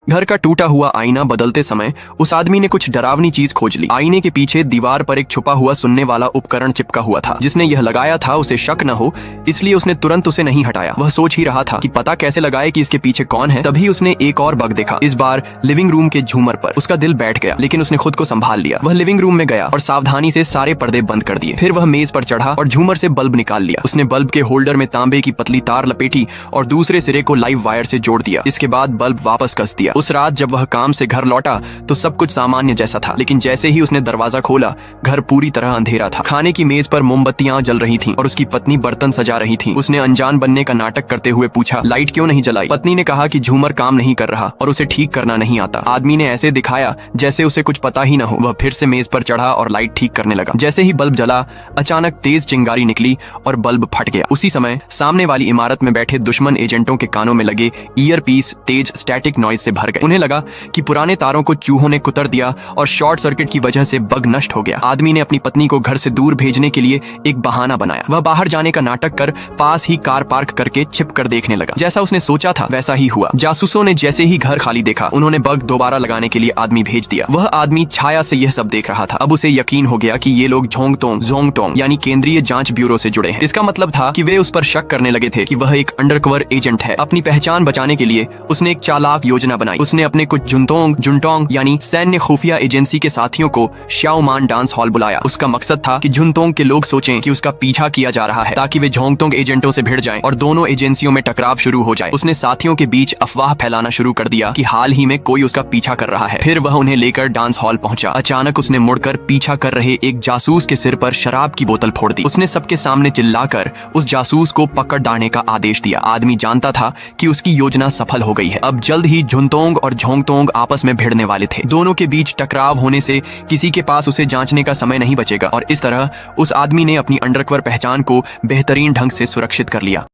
घर का टूटा हुआ आईना बदलते समय उस आदमी ने कुछ डरावनी चीज खोज ली। आईने के पीछे दीवार पर एक छुपा हुआ सुनने वाला उपकरण चिपका हुआ था। जिसने यह लगाया था उसे शक न हो, इसलिए उसने तुरंत उसे नहीं हटाया। वह सोच ही रहा था कि पता कैसे लगाए कि इसके पीछे कौन है। तभी उसने एक और बग देखा, इस बार लिविंग रूम के झूमर पर। उसका दिल बैठ गया, लेकिन उसने खुद को संभाल लिया। वह लिविंग रूम में गया और सावधानी से सारे पर्दे बंद कर दिए। फिर वह मेज पर चढ़ा और झूमर से बल्ब निकाल लिया। उसने बल्ब के होल्डर में तांबे की पतली तार लपेटी और दूसरे सिरे को लाइव वायर से जोड़ दिया। इसके बाद बल्ब वापस कस दिया। उस रात जब वह काम से घर लौटा तो सब कुछ सामान्य जैसा था, लेकिन जैसे ही उसने दरवाजा खोला घर पूरी तरह अंधेरा था। खाने की मेज पर मोमबत्तियां जल रही थीं और उसकी पत्नी बर्तन सजा रही थी। उसने अनजान बनने का नाटक करते हुए पूछा, लाइट क्यों नहीं जलाई? पत्नी ने कहा कि झूमर काम नहीं कर रहा और उसे ठीक करना नहीं आता। आदमी ने ऐसे दिखाया जैसे उसे कुछ पता ही न हो। वह फिर से मेज पर चढ़ा और लाइट ठीक करने लगा। जैसे ही बल्ब जला अचानक तेज चिंगारी निकली और बल्ब फट गया। उसी समय सामने वाली इमारत में बैठे दुश्मन एजेंटों के कानों में लगे ईयर पीस तेज स्टैटिक नॉइज से भर गए। उन्हें लगा कि पुराने तारों को चूहों ने कुतर दिया और शॉर्ट सर्किट की वजह से बग नष्ट हो गया। आदमी ने अपनी पत्नी को घर से दूर भेजने के लिए एक बहाना बनाया। वह बाहर जाने का नाटक कर पास ही कार पार्क करके छिप कर देखने लगा। जैसा उसने सोचा था वैसा ही हुआ। जासूसों ने जैसे ही घर खाली देखा उन्होंने बग दोबारा लगाने के लिए आदमी भेज दिया। वह आदमी छाया से यह सब देख रहा था। अब उसे यकीन हो गया कि ये लोग जोंगटोंग यानी केंद्रीय जांच ब्यूरो से जुड़े हैं। इसका मतलब था कि वे उस पर शक करने लगे थे कि वह एक अंडरकवर एजेंट है। अपनी पहचान बचाने के लिए उसने एक चालाक योजना बनाई। उसने अपने कुछ जुनटोंग यानी सैन्य खुफिया एजेंसी के साथियों को श्याओमान डांस हॉल बुलाया। उसका मकसद था कि जुनटोंग के लोग सोचें कि उसका पीछा किया जा रहा है ताकि वे जोंगटोंग एजेंटों से भिड़ जाएं और दोनों एजेंसियों में टकराव शुरू हो जाए। उसने साथियों के बीच अफवाह फैलाना शुरू कर दिया कि हाल ही में कोई उसका पीछा कर रहा है। फिर वह उन्हें लेकर डांस हॉल पहुंचा। अचानक उसने मुड़कर पीछा कर रहे एक जासूस के सिर पर शराब की बोतल फोड़ दी। उसने सबके सामने चिल्लाकर उस जासूस को पकड़ डालने का आदेश दिया। आदमी जानता था कि उसकी योजना सफल हो गई है। अब जल्द ही जुनटोंग और जोंगटोंग आपस में भिड़ने वाले थे। दोनों के बीच टकराव होने से किसी के पास उसे जांचने का समय नहीं बचेगा और इस तरह उस आदमी ने अपनी अंडरकवर पहचान को बेहतरीन ढंग से सुरक्षित कर लिया।